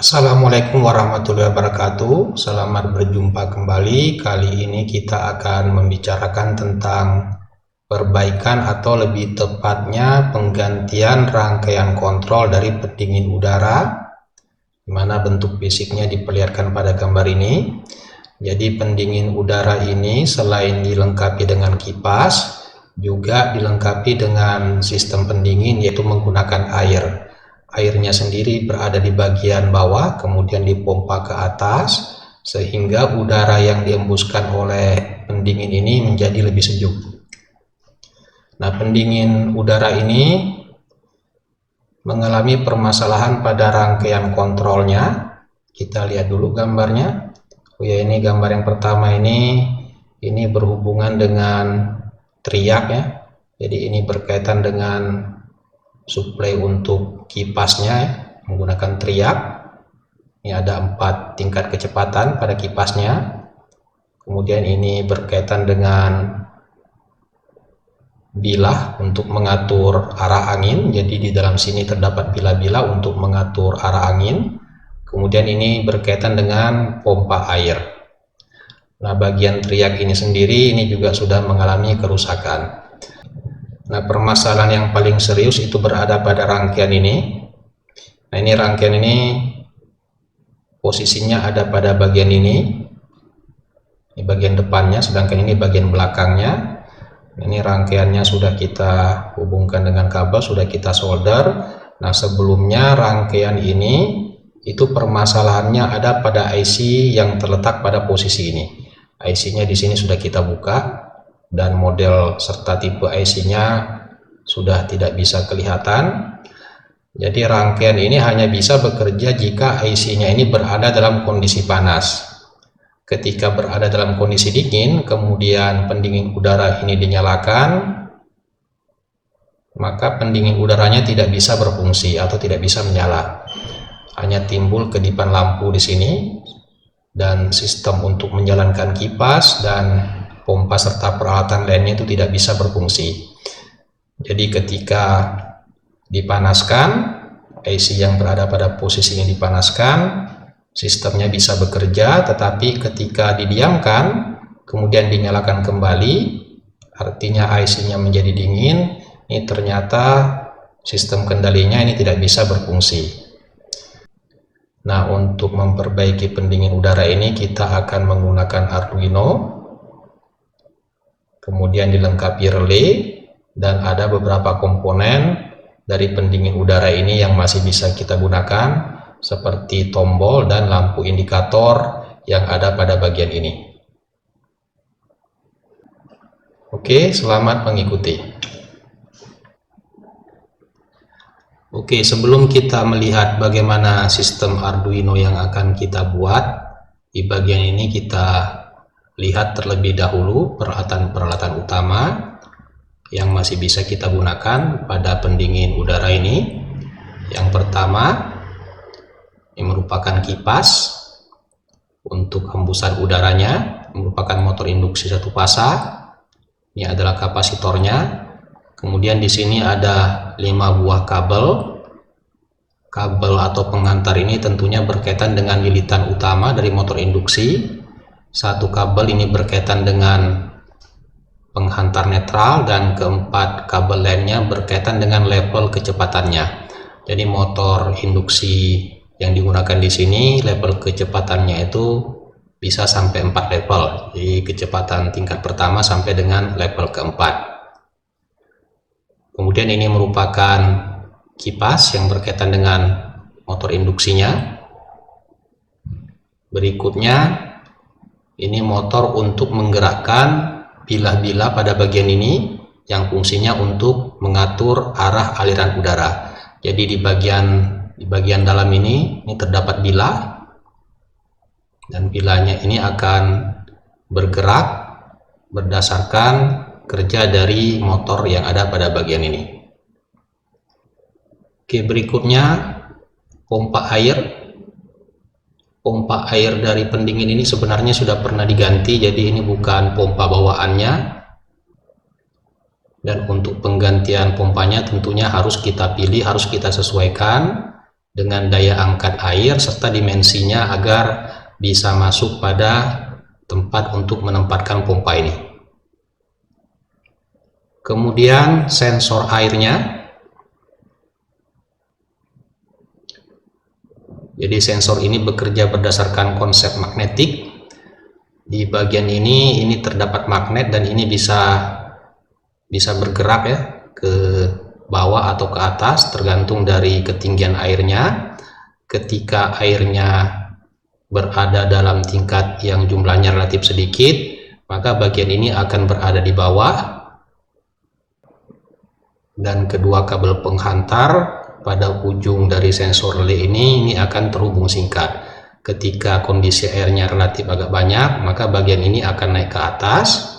Assalamualaikum warahmatullahi wabarakatuh. Selamat berjumpa kembali. Kali ini kita akan membicarakan tentang perbaikan atau lebih tepatnya penggantian rangkaian kontrol dari pendingin udara, di mana bentuk fisiknya diperlihatkan pada gambar ini. Jadi pendingin udara ini selain dilengkapi dengan kipas, juga dilengkapi dengan sistem pendingin yaitu menggunakan air. Airnya sendiri berada di bagian bawah, kemudian dipompa ke atas, sehingga udara yang dihembuskan oleh pendingin ini menjadi lebih sejuk. Nah, pendingin udara ini mengalami permasalahan pada rangkaian kontrolnya. Kita lihat dulu gambarnya. Oh ya, ini gambar yang pertama ini berhubungan dengan triak ya. Jadi ini berkaitan dengan suplai untuk kipasnya menggunakan triak. Ini ada 4 tingkat kecepatan pada kipasnya. Kemudian ini berkaitan dengan bilah untuk mengatur arah angin. Jadi di dalam sini terdapat bilah-bilah untuk mengatur arah angin. Kemudian ini berkaitan dengan pompa air. Nah, bagian triak ini sendiri ini juga sudah mengalami kerusakan. Nah, permasalahan yang paling serius itu berada pada rangkaian ini. Nah, ini rangkaian ini posisinya ada pada bagian ini bagian depannya, sedangkan ini bagian belakangnya. Ini rangkaiannya sudah kita hubungkan dengan kabel, sudah kita solder. Nah, sebelumnya rangkaian ini itu permasalahannya ada pada IC yang terletak pada posisi ini. IC-nya di sini sudah kita buka, dan model serta tipe IC-nya sudah tidak bisa kelihatan. Jadi rangkaian ini hanya bisa bekerja jika IC-nya ini berada dalam kondisi panas. Ketika berada dalam kondisi dingin, kemudian pendingin udara ini dinyalakan, maka pendingin udaranya tidak bisa berfungsi atau tidak bisa menyala. Hanya timbul kedipan lampu di sini, dan sistem untuk menjalankan kipas dan pompa serta peralatan lainnya itu tidak bisa berfungsi. Jadi ketika dipanaskan, IC yang berada pada posisinya dipanaskan, sistemnya bisa bekerja, tetapi ketika didiamkan, kemudian dinyalakan kembali, artinya IC-nya menjadi dingin, ini ternyata sistem kendalinya ini tidak bisa berfungsi. Nah, untuk memperbaiki pendingin udara ini kita akan menggunakan Arduino, kemudian dilengkapi relay, dan ada beberapa komponen dari pendingin udara ini yang masih bisa kita gunakan, seperti tombol dan lampu indikator yang ada pada bagian ini. Oke, selamat mengikuti. Oke, sebelum kita melihat bagaimana sistem Arduino yang akan kita buat, di bagian ini kita lihat terlebih dahulu peralatan-peralatan utama yang masih bisa kita gunakan pada pendingin udara ini. Yang pertama, ini merupakan kipas untuk hembusan udaranya, merupakan motor induksi 1 fasa. Ini adalah kapasitornya. Kemudian di sini ada 5 buah kabel. Kabel atau pengantar ini tentunya berkaitan dengan lilitan utama dari motor induksi. 1 kabel ini berkaitan dengan penghantar netral, dan keempat kabel lainnya berkaitan dengan level kecepatannya. Jadi motor induksi yang digunakan di sini level kecepatannya itu bisa sampai 4 level. Jadi kecepatan tingkat pertama sampai dengan level keempat. Kemudian ini merupakan kipas yang berkaitan dengan motor induksinya. Berikutnya ini motor untuk menggerakkan bilah-bilah pada bagian ini yang fungsinya untuk mengatur arah aliran udara. Jadi di bagian dalam ini terdapat bilah, dan bilahnya ini akan bergerak berdasarkan kerja dari motor yang ada pada bagian ini. Oke, berikutnya pompa air. Pompa air dari pendingin ini sebenarnya sudah pernah diganti, jadi ini bukan pompa bawaannya. Dan untuk penggantian pompanya tentunya harus kita pilih, harus kita sesuaikan dengan daya angkat air serta dimensinya agar bisa masuk pada tempat untuk menempatkan pompa ini. Kemudian sensor airnya. Jadi sensor ini bekerja berdasarkan konsep magnetik. Di bagian ini terdapat magnet dan ini bisa bergerak ya ke bawah atau ke atas tergantung dari ketinggian airnya. Ketika airnya berada dalam tingkat yang jumlahnya relatif sedikit, maka bagian ini akan berada di bawah dan kedua kabel penghantar pada ujung dari sensor relay ini akan terhubung singkat. Ketika kondisi airnya relatif agak banyak, maka bagian ini akan naik ke atas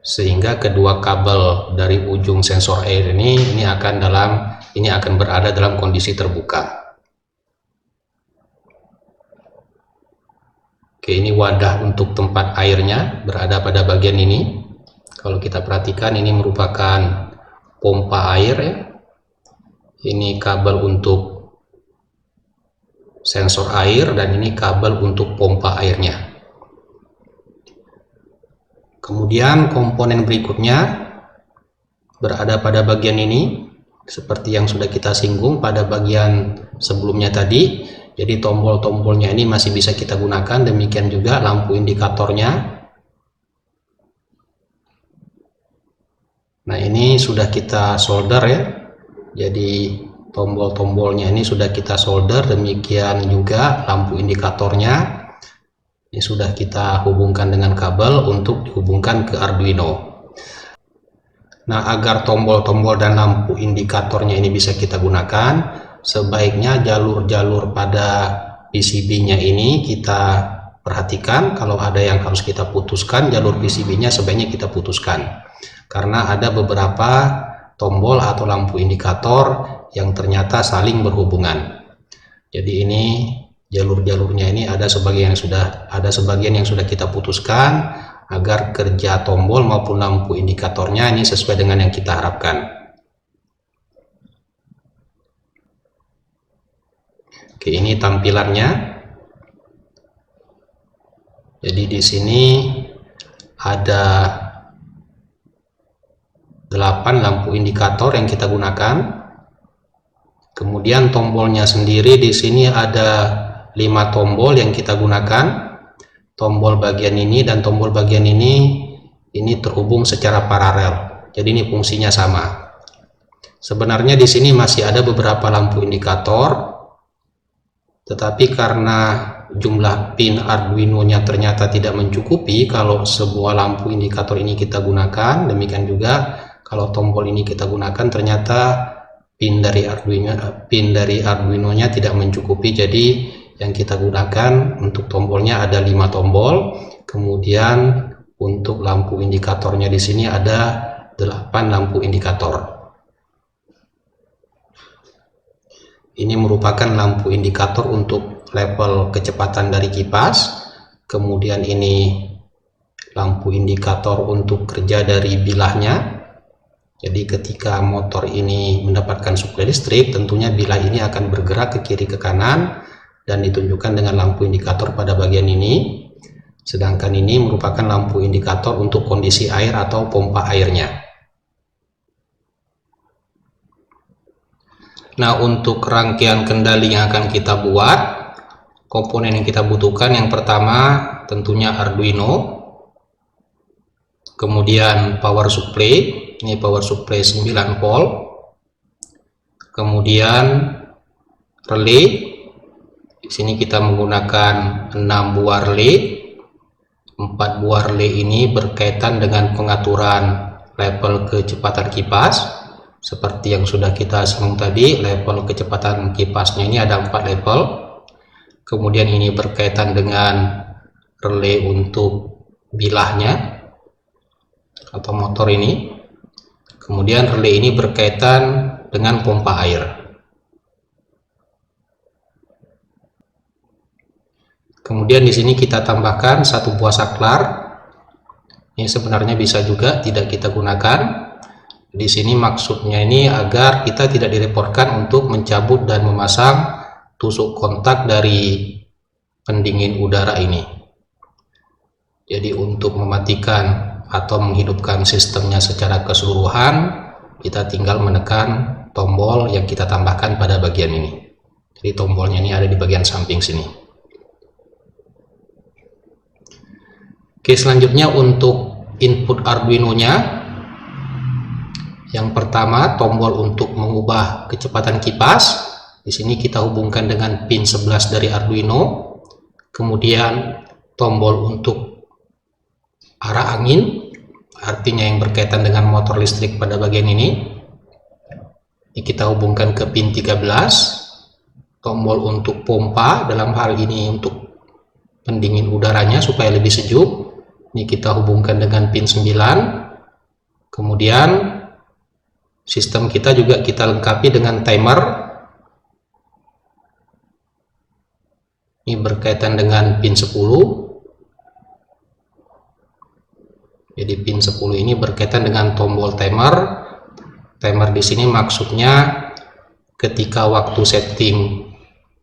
sehingga kedua kabel dari ujung sensor air ini akan berada dalam kondisi terbuka. Oke, ini wadah untuk tempat airnya berada pada bagian ini. Kalau kita perhatikan, ini merupakan pompa air ya. Ini kabel untuk sensor air dan ini kabel untuk pompa airnya. Kemudian komponen berikutnya berada pada bagian ini seperti yang sudah kita singgung pada bagian sebelumnya tadi. Jadi tombol-tombolnya ini masih bisa kita gunakan, demikian juga lampu indikatornya. Nah, ini sudah kita solder ya. Jadi tombol-tombolnya ini sudah kita solder, demikian juga lampu indikatornya ini sudah kita hubungkan dengan kabel untuk dihubungkan ke Arduino. Nah, agar tombol-tombol dan lampu indikatornya ini bisa kita gunakan, sebaiknya jalur-jalur pada PCB-nya ini kita perhatikan. Kalau ada yang harus kita putuskan, jalur PCB-nya sebaiknya kita putuskan, karena ada beberapa tombol atau lampu indikator yang ternyata saling berhubungan. Jadi ini jalur-jalurnya ini ada sebagian yang sudah kita putuskan agar kerja tombol maupun lampu indikatornya ini sesuai dengan yang kita harapkan. Oke, ini tampilannya. Jadi di sini ada 8 lampu indikator yang kita gunakan. Kemudian tombolnya sendiri di sini ada 5 tombol yang kita gunakan. Tombol bagian ini dan tombol bagian ini terhubung secara paralel. Jadi ini fungsinya sama. Sebenarnya di sini masih ada beberapa lampu indikator, tetapi karena jumlah pin Arduino-nya ternyata tidak mencukupi kalau semua lampu indikator ini kita gunakan. Demikian juga kalau tombol ini kita gunakan, ternyata pin dari Arduino-nya tidak mencukupi. Jadi yang kita gunakan untuk tombolnya ada 5 tombol. Kemudian untuk lampu indikatornya di sini ada 8 lampu indikator. Ini merupakan lampu indikator untuk level kecepatan dari kipas. Kemudian ini lampu indikator untuk kerja dari bilahnya. Jadi ketika motor ini mendapatkan suplai listrik, tentunya bilah ini akan bergerak ke kiri ke kanan dan ditunjukkan dengan lampu indikator pada bagian ini. Sedangkan ini merupakan lampu indikator untuk kondisi air atau pompa airnya. Nah, untuk rangkaian kendali yang akan kita buat, komponen yang kita butuhkan yang pertama tentunya Arduino. Kemudian power supply. Ini power supply 9 volt. Kemudian relay. Di sini kita menggunakan 6 buah relay. 4 buah relay ini berkaitan dengan pengaturan level kecepatan kipas. Seperti yang sudah kita singgung tadi, level kecepatan kipasnya ini ada 4 level. Kemudian ini berkaitan dengan relay untuk bilahnya atau motor ini. Kemudian relay ini berkaitan dengan pompa air. Kemudian di sini kita tambahkan 1 buah saklar. Ini sebenarnya bisa juga tidak kita gunakan. Di sini maksudnya ini agar kita tidak direpotkan untuk mencabut dan memasang tusuk kontak dari pendingin udara ini. Jadi untuk mematikan atau menghidupkan sistemnya secara keseluruhan, kita tinggal menekan tombol yang kita tambahkan pada bagian ini. Jadi tombolnya ini ada di bagian samping sini. Oke, selanjutnya untuk input Arduino-nya. Yang pertama, tombol untuk mengubah kecepatan kipas. Di sini kita hubungkan dengan pin 11 dari Arduino. Kemudian tombol untuk arah angin, artinya yang berkaitan dengan motor listrik pada bagian ini. Ini kita hubungkan ke pin 13. Tombol untuk pompa, dalam hal ini untuk pendingin udaranya supaya lebih sejuk. Ini kita hubungkan dengan pin 9. Kemudian sistem kita juga kita lengkapi dengan timer. Ini berkaitan dengan pin 10. Jadi pin 10 ini berkaitan dengan tombol timer. Timer di sini maksudnya ketika waktu setting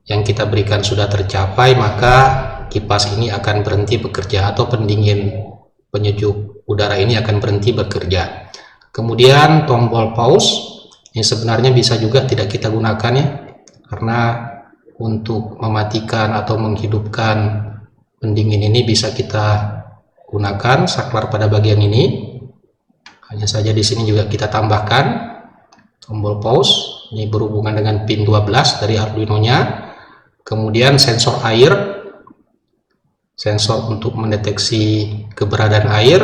yang kita berikan sudah tercapai, maka kipas ini akan berhenti bekerja atau pendingin penyejuk udara ini akan berhenti bekerja. Kemudian tombol pause ini sebenarnya bisa juga tidak kita gunakan ya, karena untuk mematikan atau menghidupkan pendingin ini bisa kita gunakan saklar pada bagian ini. Hanya saja di sini juga kita tambahkan tombol pause, ini berhubungan dengan pin 12 dari Arduino-nya. Kemudian sensor air, sensor untuk mendeteksi keberadaan air,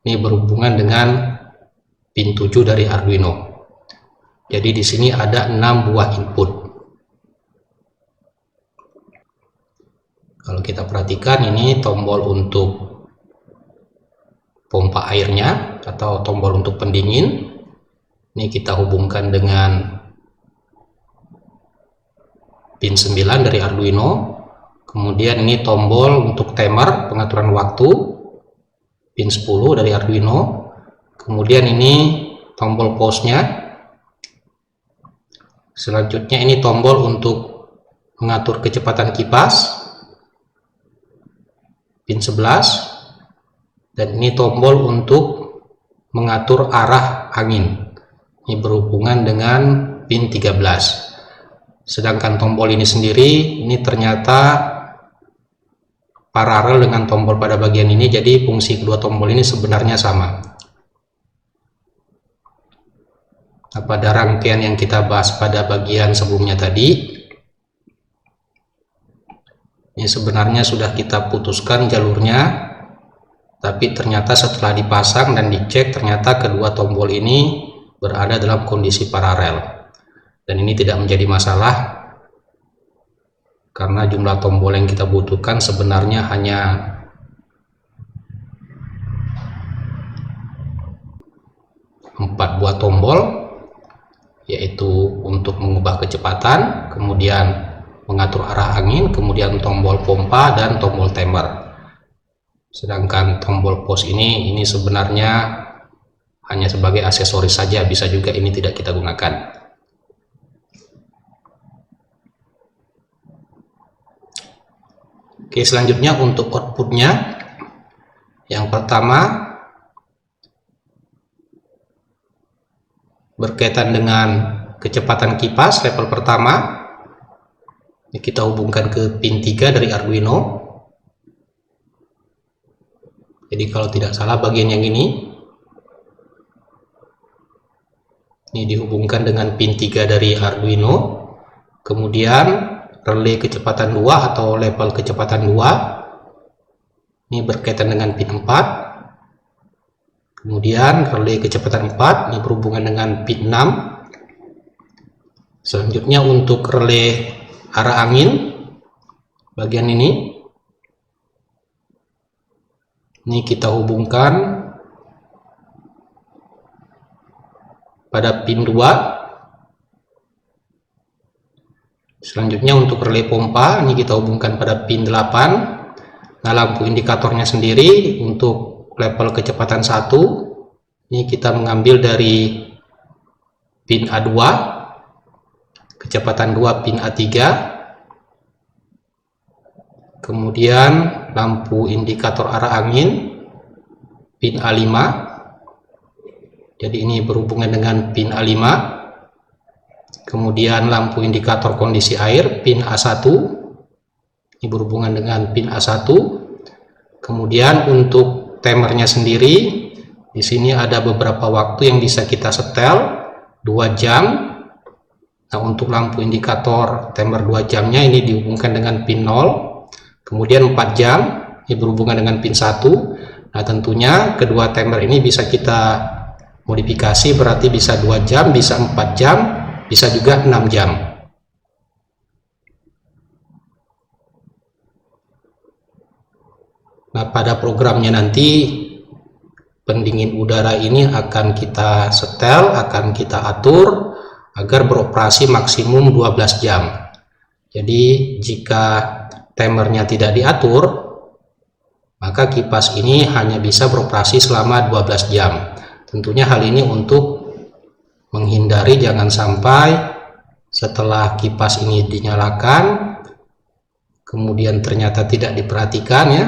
ini berhubungan dengan pin 7 dari Arduino. Jadi di sini ada 6 buah input. Kalau kita perhatikan, ini tombol untuk pompa airnya atau tombol untuk pendingin. Ini kita hubungkan dengan pin 9 dari Arduino. Kemudian ini tombol untuk timer pengaturan waktu, pin 10 dari Arduino. Kemudian ini tombol pause-nya. Selanjutnya ini tombol untuk mengatur kecepatan kipas, pin 11. Dan ini tombol untuk mengatur arah angin. Ini berhubungan dengan pin 13. Sedangkan tombol ini sendiri, ini ternyata paralel dengan tombol pada bagian ini, jadi fungsi kedua tombol ini sebenarnya sama. Pada rangkaian yang kita bahas pada bagian sebelumnya tadi, ini sebenarnya sudah kita putuskan jalurnya, tapi ternyata setelah dipasang dan dicek, ternyata kedua tombol ini berada dalam kondisi paralel. Dan ini tidak menjadi masalah, karena jumlah tombol yang kita butuhkan sebenarnya hanya 4 buah tombol, yaitu untuk mengubah kecepatan, kemudian mengatur arah angin, kemudian tombol pompa dan tombol timer. Sedangkan tombol pause ini sebenarnya hanya sebagai aksesoris saja, bisa juga ini tidak kita gunakan. Oke, selanjutnya untuk outputnya. Yang pertama berkaitan dengan kecepatan kipas level pertama. Ini kita hubungkan ke pin 3 dari Arduino. Jadi kalau tidak salah bagian yang ini dihubungkan dengan pin 3 dari Arduino. Kemudian relay kecepatan 2 atau level kecepatan 2 ini berkaitan dengan pin 4. Kemudian relay kecepatan 4 ini berhubungan dengan pin 6. Selanjutnya untuk relay arah angin bagian ini kita hubungkan pada pin 2. Selanjutnya untuk relay pompa ini kita hubungkan pada pin 8. Nah, lampu indikatornya sendiri untuk level kecepatan 1 Ini kita mengambil dari pin A2, kecepatan 2 pin A3, kemudian lampu indikator arah angin pin A5, jadi ini berhubungan dengan pin A5, kemudian lampu indikator kondisi air pin A1, ini berhubungan dengan pin A1, kemudian untuk timernya sendiri, di sini ada beberapa waktu yang bisa kita setel, 2 jam. Nah, untuk lampu indikator timer 2 jamnya ini dihubungkan dengan pin 0, kemudian 4 jam, ini berhubungan dengan pin 1. Nah, tentunya kedua timer ini bisa kita modifikasi, berarti bisa 2 jam, bisa 4 jam, bisa juga 6 jam. Nah, pada programnya nanti pendingin udara ini akan kita setel, akan kita atur agar beroperasi maksimum 12 jam. Jadi jika timernya tidak diatur, maka kipas ini hanya bisa beroperasi selama 12 jam. Tentunya hal ini untuk menghindari jangan sampai setelah kipas ini dinyalakan kemudian ternyata tidak diperhatikan, ya.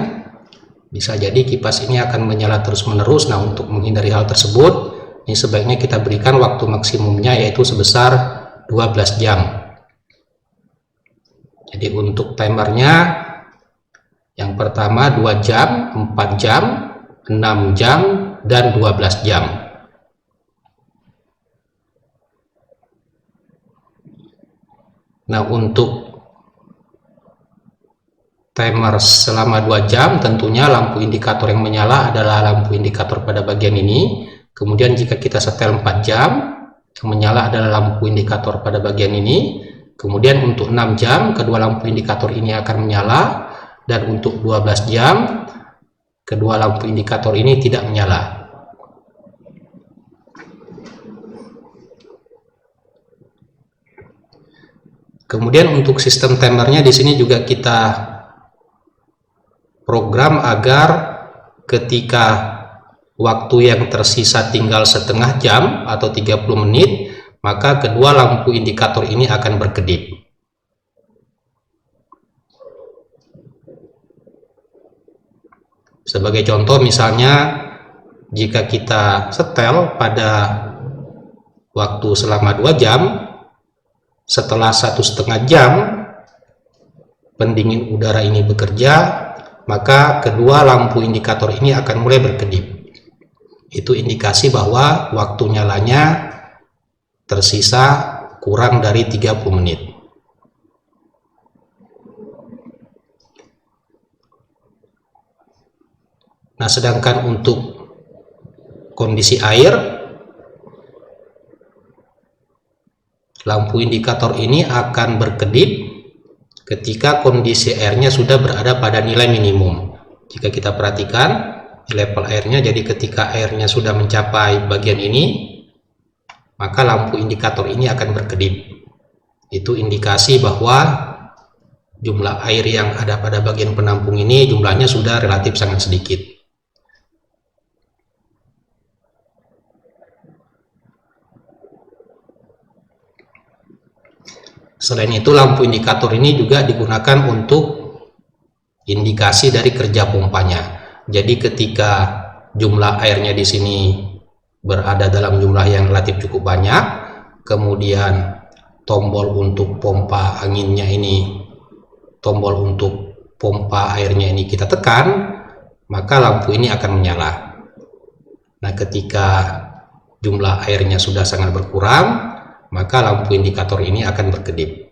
Bisa jadi kipas ini akan menyala terus-menerus. Nah, untuk menghindari hal tersebut, ini sebaiknya kita berikan waktu maksimumnya yaitu sebesar 12 jam. Jadi untuk timernya yang pertama 2 jam, 4 jam, 6 jam, dan 12 jam. Nah, untuk timer selama 2 jam, tentunya lampu indikator yang menyala adalah lampu indikator pada bagian ini. Kemudian jika kita setel 4 jam, yang menyala adalah lampu indikator pada bagian ini. Kemudian untuk 6 jam, kedua lampu indikator ini akan menyala. Dan untuk 12 jam, kedua lampu indikator ini tidak menyala. Kemudian untuk sistem timernya di sini juga kita program agar ketika waktu yang tersisa tinggal setengah jam atau 30 menit, maka kedua lampu indikator ini akan berkedip. Sebagai contoh, misalnya jika kita setel pada waktu selama 2 jam, setelah 1,5 jam pendingin udara ini bekerja, maka kedua lampu indikator ini akan mulai berkedip. Itu indikasi bahwa waktu nyalanya tersisa kurang dari 30 menit. Nah, sedangkan untuk kondisi air, lampu indikator ini akan berkedip ketika kondisi airnya sudah berada pada nilai minimum. Jika kita perhatikan level airnya, jadi ketika airnya sudah mencapai bagian ini, maka lampu indikator ini akan berkedip. Itu indikasi bahwa jumlah air yang ada pada bagian penampung ini jumlahnya sudah relatif sangat sedikit. Selain itu, lampu indikator ini juga digunakan untuk indikasi dari kerja pompanya. Jadi ketika jumlah airnya di sini berada dalam jumlah yang relatif cukup banyak, kemudian tombol untuk pompa anginnya ini, tombol untuk pompa airnya ini kita tekan, maka lampu ini akan menyala. Nah, ketika jumlah airnya sudah sangat berkurang, maka lampu indikator ini akan berkedip.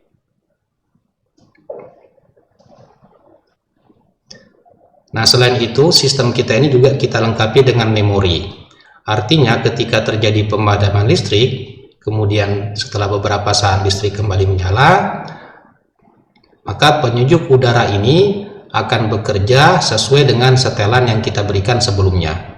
Nah, selain itu, sistem kita ini juga kita lengkapi dengan memori. Artinya ketika terjadi pemadaman listrik, kemudian setelah beberapa saat listrik kembali menyala, maka penyejuk udara ini akan bekerja sesuai dengan setelan yang kita berikan sebelumnya.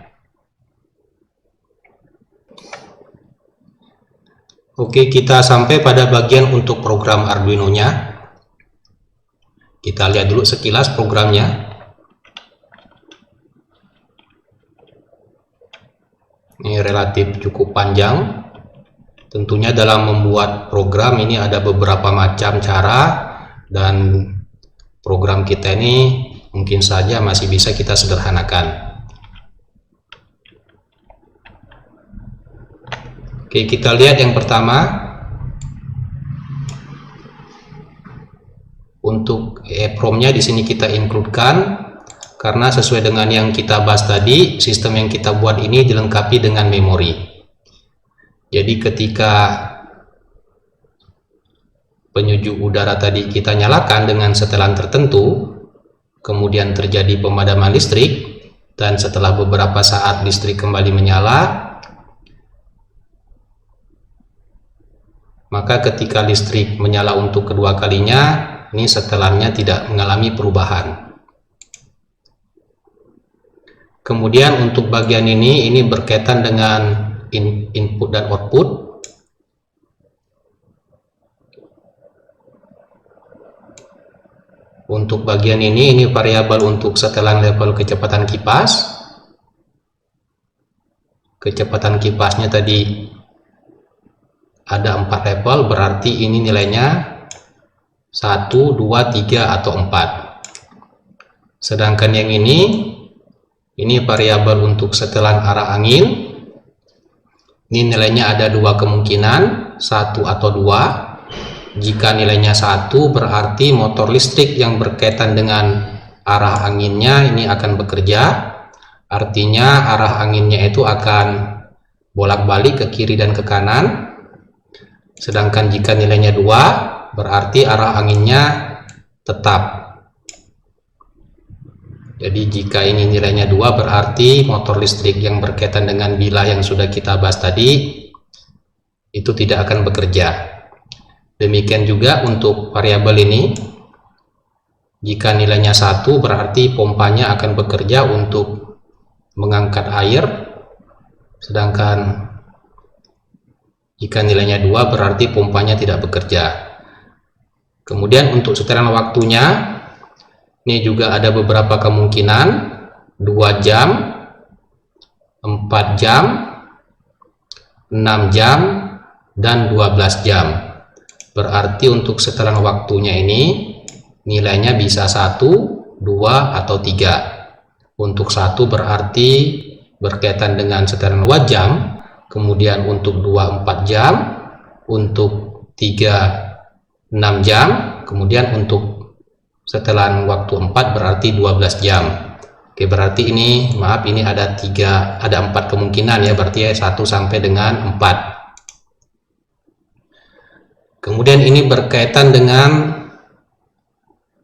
Oke, kita sampai pada bagian untuk program Arduino-nya. Kita lihat dulu sekilas programnya. Ini Ini relatif cukup panjang. Tentunya dalam membuat program ini ada beberapa macam cara, dan program kita ini mungkin saja masih bisa kita sederhanakan. Oke, kita lihat yang pertama. Untuk EEPROM-nya di sini kita include-kan karena sesuai dengan yang kita bahas tadi, sistem yang kita buat ini dilengkapi dengan memori. Jadi ketika penyejuk udara tadi kita nyalakan dengan setelan tertentu, kemudian terjadi pemadaman listrik, dan setelah beberapa saat listrik kembali menyala, maka ketika listrik menyala untuk kedua kalinya, ini setelannya tidak mengalami perubahan. Kemudian untuk bagian ini berkaitan dengan input dan output. Untuk bagian ini variabel untuk setelan level kecepatan kipas. Kecepatan kipasnya tadi ada 4 level, berarti ini nilainya 1, 2, 3, atau 4. Sedangkan yang ini variabel untuk setelan arah angin. Ini nilainya ada 2 kemungkinan, 1 atau 2. Jika nilainya 1, berarti motor listrik yang berkaitan dengan arah anginnya ini akan bekerja. Artinya arah anginnya itu akan bolak-balik ke kiri dan ke kanan. Sedangkan jika nilainya 2, berarti arah anginnya tetap. Jadi jika ini nilainya 2, berarti motor listrik yang berkaitan dengan bilah yang sudah kita bahas tadi itu tidak akan bekerja. Demikian juga untuk variabel ini. Jika nilainya 1, berarti pompanya akan bekerja untuk mengangkat air. Sedangkan jika nilainya 2, berarti pompanya tidak bekerja. Kemudian untuk setelan waktunya, ini juga ada beberapa kemungkinan, 2 jam, 4 jam, 6 jam, dan 12 jam. Berarti untuk setelan waktunya ini, nilainya bisa 1, 2, atau 3. Untuk 1 berarti berkaitan dengan setelan 2 jam, kemudian untuk 2, 4 jam, untuk 3, 6 jam, kemudian untuk setelan waktu 4 berarti 12 jam. Oke, berarti ini ada 4 kemungkinan ya, berarti 1 sampai dengan 4. Kemudian ini berkaitan dengan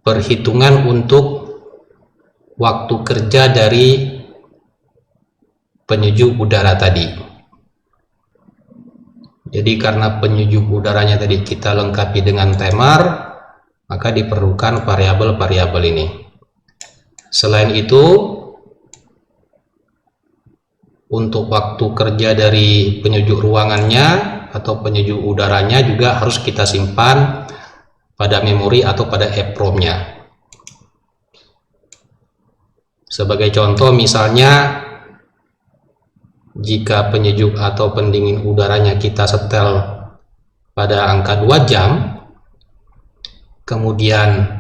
perhitungan untuk waktu kerja dari penyejuk udara tadi. Jadi karena penyejuk udaranya tadi kita lengkapi dengan timer, maka diperlukan variabel-variabel ini. Selain itu, untuk waktu kerja dari penyejuk ruangannya atau penyejuk udaranya juga harus kita simpan pada memori atau pada EEPROM-nya. Sebagai contoh, misalnya jika penyejuk atau pendingin udaranya kita setel pada angka 2 jam, kemudian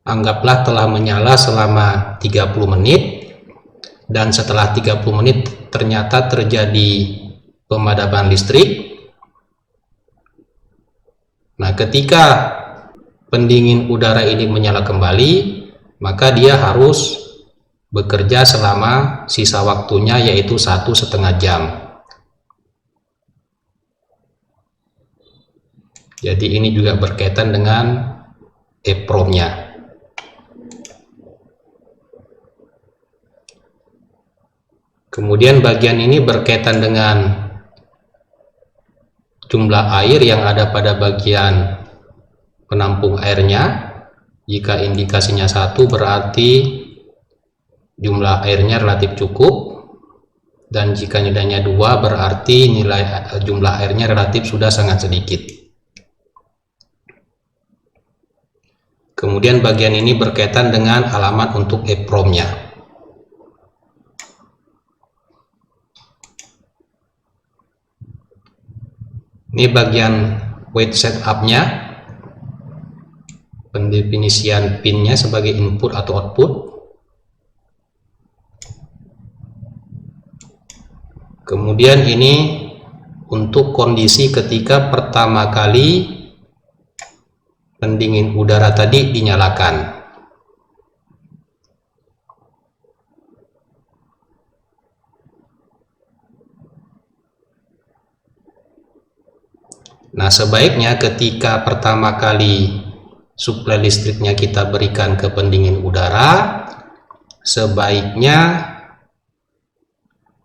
anggaplah telah menyala selama 30 menit, dan setelah 30 menit ternyata terjadi pemadaman listrik. Nah, ketika pendingin udara ini menyala kembali, maka dia harus bekerja selama sisa waktunya, yaitu 1,5 jam. Jadi ini juga berkaitan dengan EEPROM-nya. Kemudian bagian ini berkaitan dengan jumlah air yang ada pada bagian penampung airnya. Jika indikasinya 1, berarti jumlah airnya relatif cukup, dan jika nilainya 2, berarti jumlah airnya relatif sudah sangat sedikit. Kemudian bagian ini berkaitan dengan alamat untuk EEPROM-nya. Ini bagian wait setup-nya, pendefinisian pinnya sebagai input atau output. Kemudian ini untuk kondisi ketika pertama kali pendingin udara tadi dinyalakan. Nah, sebaiknya ketika pertama kali suplai listriknya kita berikan ke pendingin udara, sebaiknya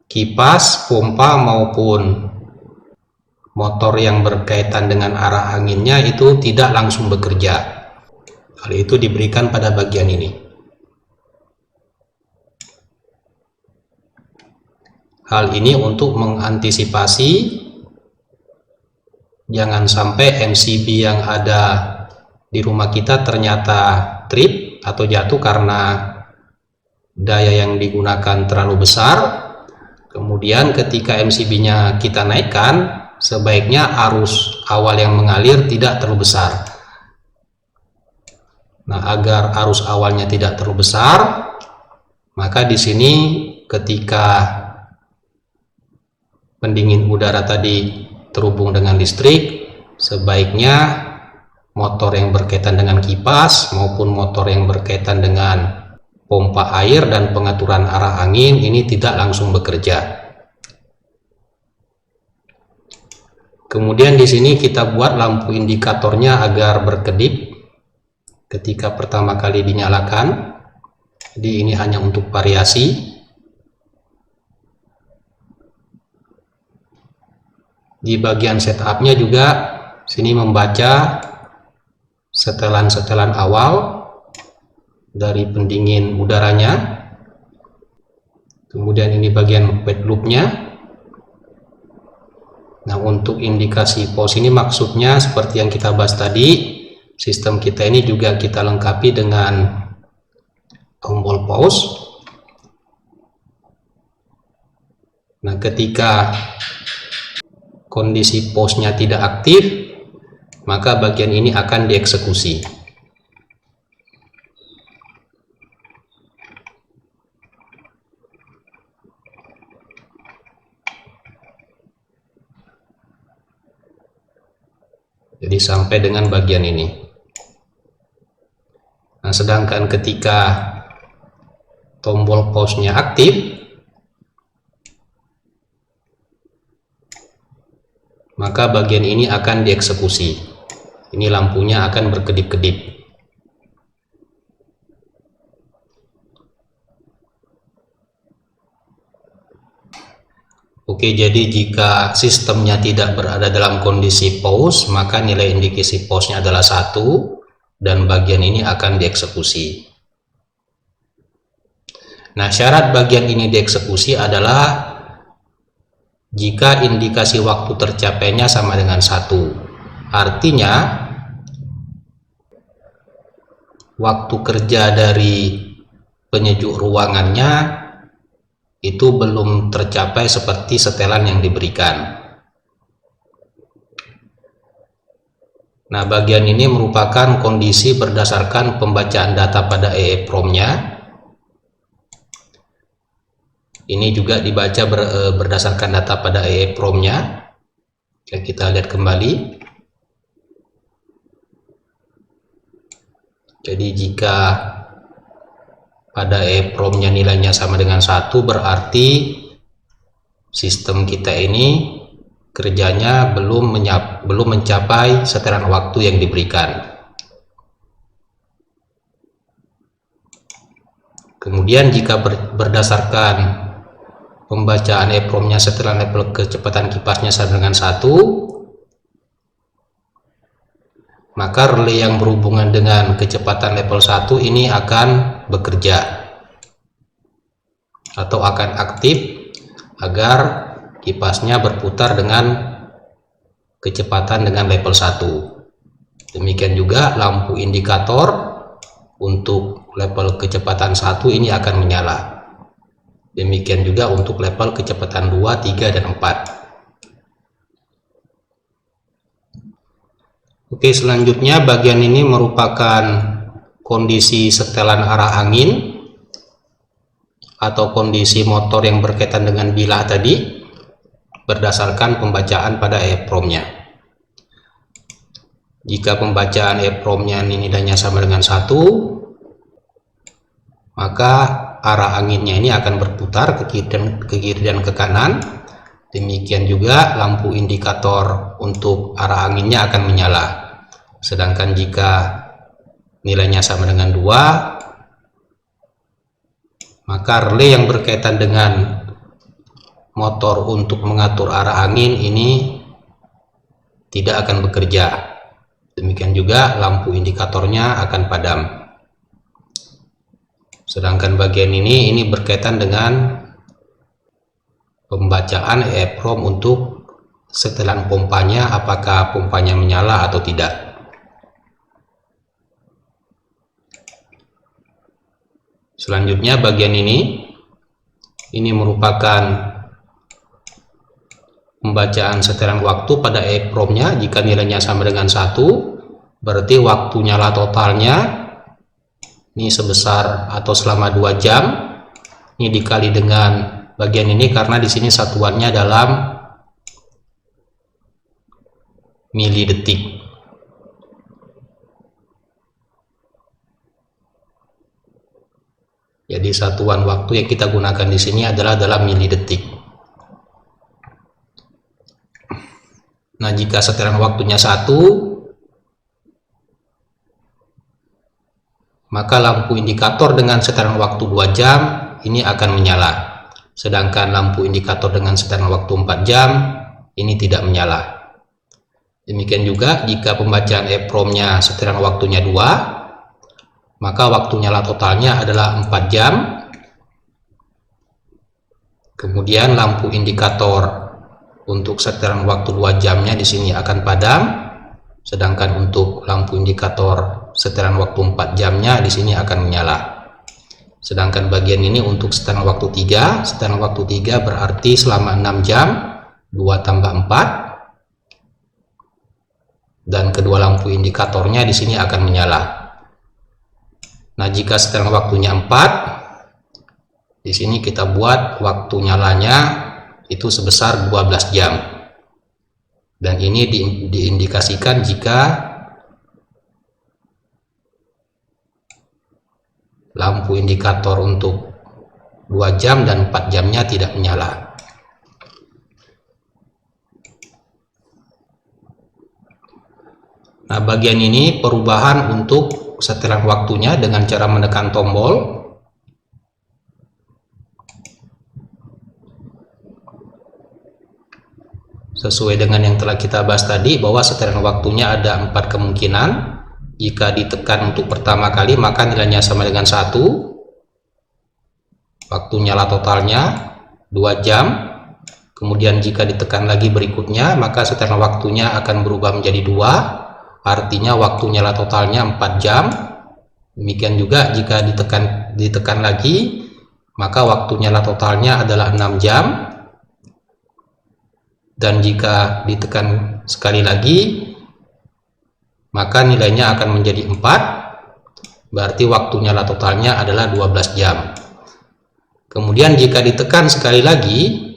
kipas, pompa maupun motor yang berkaitan dengan arah anginnya itu tidak langsung bekerja. Hal itu diberikan pada bagian ini. Hal ini untuk mengantisipasi jangan sampai MCB yang ada di rumah kita ternyata trip atau jatuh karena daya yang digunakan terlalu besar. Kemudian ketika MCB-nya kita naikkan, sebaiknya arus awal yang mengalir tidak terlalu besar. Nah, agar arus awalnya tidak terlalu besar, maka di sini ketika pendingin udara tadi terhubung dengan listrik, sebaiknya motor yang berkaitan dengan kipas maupun motor yang berkaitan dengan pompa air dan pengaturan arah angin ini tidak langsung bekerja. Kemudian di sini kita buat lampu indikatornya agar berkedip ketika pertama kali dinyalakan. Jadi ini hanya untuk variasi. Di bagian setupnya juga sini membaca setelan-setelan awal dari pendingin udaranya. Kemudian ini bagian wet loopnya. Nah, untuk indikasi pause ini maksudnya seperti yang kita bahas tadi, sistem kita ini juga kita lengkapi dengan tombol pause. Nah, ketika kondisi pause-nya tidak aktif, maka bagian ini akan dieksekusi. Jadi sampai dengan bagian ini. Nah, sedangkan ketika tombol pause-nya aktif, maka bagian ini akan dieksekusi. Ini lampunya akan berkedip-kedip. Oke, jadi jika sistemnya tidak berada dalam kondisi pause, maka nilai indikasi pause-nya adalah 1 dan bagian ini akan dieksekusi. Nah, syarat bagian ini dieksekusi adalah jika indikasi waktu tercapainya sama dengan 1. Artinya waktu kerja dari penyejuk ruangannya itu belum tercapai seperti setelan yang diberikan. Nah, bagian ini merupakan kondisi berdasarkan pembacaan data pada EEPROM-nya. Ini juga dibaca berdasarkan data pada EEPROM-nya. Kita lihat kembali. Jadi jika pada EEPROM-nya nilainya sama dengan 1, berarti sistem kita ini kerjanya belum mencapai setelan waktu yang diberikan. Kemudian jika berdasarkan pembacaan EEPROM-nya setelan level kecepatan kipasnya sama dengan 1, maka relay yang berhubungan dengan kecepatan level 1 ini akan bekerja atau akan aktif agar kipasnya berputar dengan kecepatan dengan level 1. Demikian juga lampu indikator untuk level kecepatan 1 ini akan menyala. Demikian juga untuk level kecepatan 2, 3, dan 4. Oke, selanjutnya bagian ini merupakan kondisi setelan arah angin atau kondisi motor yang berkaitan dengan bilah tadi berdasarkan pembacaan pada EEPROM-nya. Jika pembacaan EEPROM-nya nilainya sama dengan 1, maka arah anginnya ini akan berputar ke kiri dan ke kanan. Demikian juga lampu indikator untuk arah anginnya akan menyala. Sedangkan jika nilainya sama dengan 2, maka relay yang berkaitan dengan motor untuk mengatur arah angin ini tidak akan bekerja. Demikian juga lampu indikatornya akan padam. Sedangkan bagian ini berkaitan dengan pembacaan EEPROM untuk setelan pompanya, apakah pompanya menyala atau tidak. Selanjutnya bagian ini merupakan pembacaan setelan waktu pada EEPROM-nya. Jika nilainya sama dengan 1, berarti waktu nyala totalnya ini sebesar atau selama 2 jam. Ini dikali dengan bagian ini karena di sini satuannya dalam milidetik. Jadi satuan waktu yang kita gunakan di sini adalah dalam milidetik. Nah, jika setelan waktunya 1, maka lampu indikator dengan setelan waktu 2 jam ini akan menyala. Sedangkan lampu indikator dengan setelan waktu 4 jam ini tidak menyala. Demikian juga jika pembacaan EEPROM-nya setelan waktunya 2, maka waktu nyala totalnya adalah 4 jam. Kemudian lampu indikator untuk setelan waktu 2 jamnya di sini akan padam. Sedangkan untuk lampu indikator setelan waktu 4 jamnya di sini akan menyala. Sedangkan bagian ini untuk setelan waktu 3, setelan waktu 3 berarti selama 6 jam 2 tambah 4, dan kedua lampu indikatornya di sini akan menyala. Nah, jika setelan waktunya 4, di sini kita buat waktu nyalanya itu sebesar 12 jam. Dan ini diindikasikan jika lampu indikator untuk 2 jam dan 4 jamnya tidak menyala. Nah, bagian ini perubahan untuk setelan waktunya dengan cara menekan tombol. Sesuai dengan yang telah kita bahas tadi, bahwa setelan waktunya ada 4 kemungkinan. Jika ditekan untuk pertama kali, maka nilainya sama dengan 1. Waktu nyala totalnya 2 jam. Kemudian jika ditekan lagi berikutnya, maka setelan waktunya akan berubah menjadi 2. Artinya waktu nyala totalnya 4 jam. Demikian juga jika ditekan lagi, maka waktu nyala totalnya adalah 6 jam. Dan jika ditekan sekali lagi, maka nilainya akan menjadi 4. Berarti waktu nyala totalnya adalah 12 jam. Kemudian jika ditekan sekali lagi,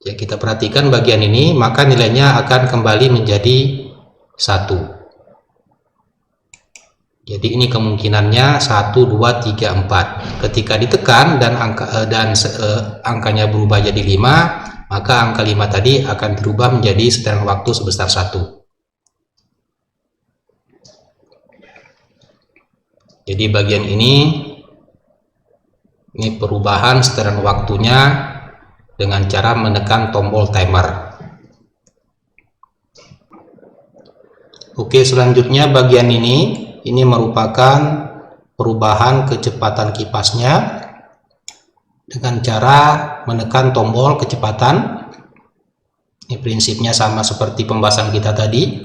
ya kita perhatikan bagian ini, maka nilainya akan kembali menjadi 1. Jadi ini kemungkinannya 1, 2, 3, 4. Ketika ditekan dan angkanya berubah jadi 5, maka angka 5 tadi akan berubah menjadi setelan waktu sebesar 1. Jadi bagian ini perubahan setelan waktunya dengan cara menekan tombol timer. Oke, selanjutnya bagian ini merupakan perubahan kecepatan kipasnya dengan cara menekan tombol kecepatan. Ini prinsipnya sama seperti pembahasan kita tadi.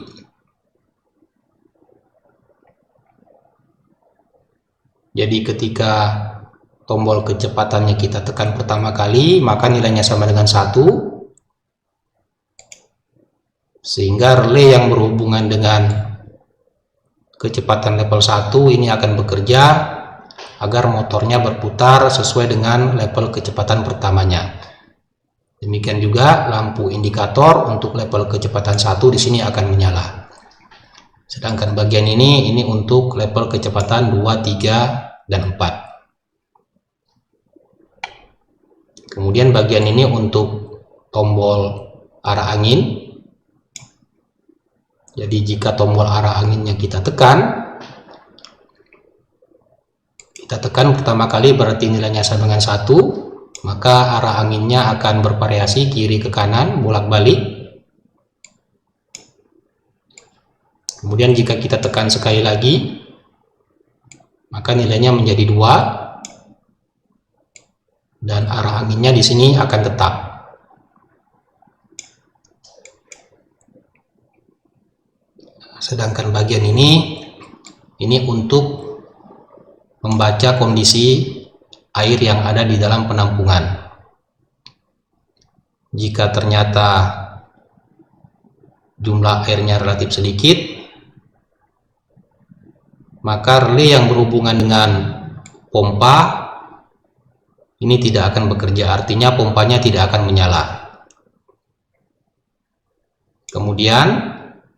Jadi ketika tombol kecepatannya kita tekan pertama kali, maka nilainya sama dengan 1. sehingga relay yang berhubungan dengan kecepatan level 1 ini akan bekerja agar motornya berputar sesuai dengan level kecepatan pertamanya. Demikian juga lampu indikator untuk level kecepatan 1 di sini akan menyala. Sedangkan bagian ini untuk level kecepatan 2, 3, dan 4. Kemudian bagian ini untuk tombol arah angin. Jadi jika tombol arah anginnya kita tekan pertama kali berarti nilainya sama dengan 1, maka arah anginnya akan bervariasi kiri ke kanan bolak-balik. Kemudian jika kita tekan sekali lagi, maka nilainya menjadi 2 dan arah anginnya di sini akan tetap. Sedangkan bagian ini untuk membaca kondisi air yang ada di dalam penampungan. Jika ternyata jumlah airnya relatif sedikit, maka relay yang berhubungan dengan pompa ini tidak akan bekerja, artinya pompanya tidak akan menyala. Kemudian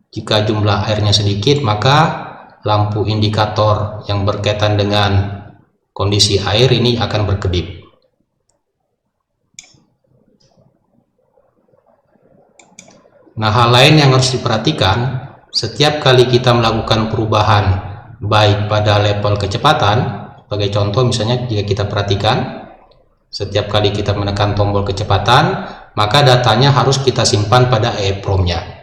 jika jumlah airnya sedikit, maka lampu indikator yang berkaitan dengan kondisi air ini akan berkedip. Nah, hal lain yang harus diperhatikan, setiap kali kita melakukan perubahan baik pada level kecepatan, sebagai contoh misalnya jika kita perhatikan, setiap kali kita menekan tombol kecepatan, maka datanya harus kita simpan pada EEPROM-nya.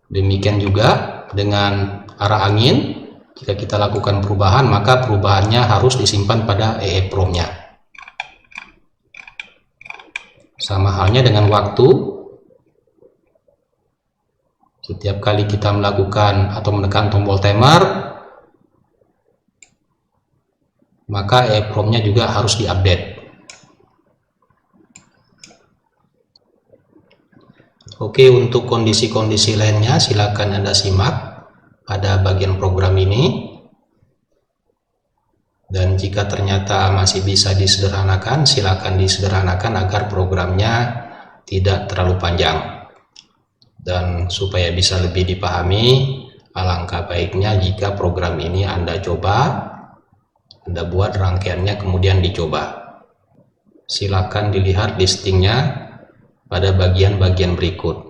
Demikian juga dengan arah angin, jika kita lakukan perubahan, maka perubahannya harus disimpan pada EEPROM-nya. Sama halnya dengan waktu, setiap kali kita melakukan atau menekan tombol timer, maka EEPROM-nya juga harus diupdate. Oke, untuk kondisi-kondisi lainnya silakan Anda simak pada bagian program ini. Dan jika ternyata masih bisa disederhanakan, silakan disederhanakan agar programnya tidak terlalu panjang. Dan supaya bisa lebih dipahami, alangkah baiknya jika program ini Anda coba, Anda buat rangkaiannya kemudian dicoba. Silakan dilihat listingnya pada bagian-bagian berikut.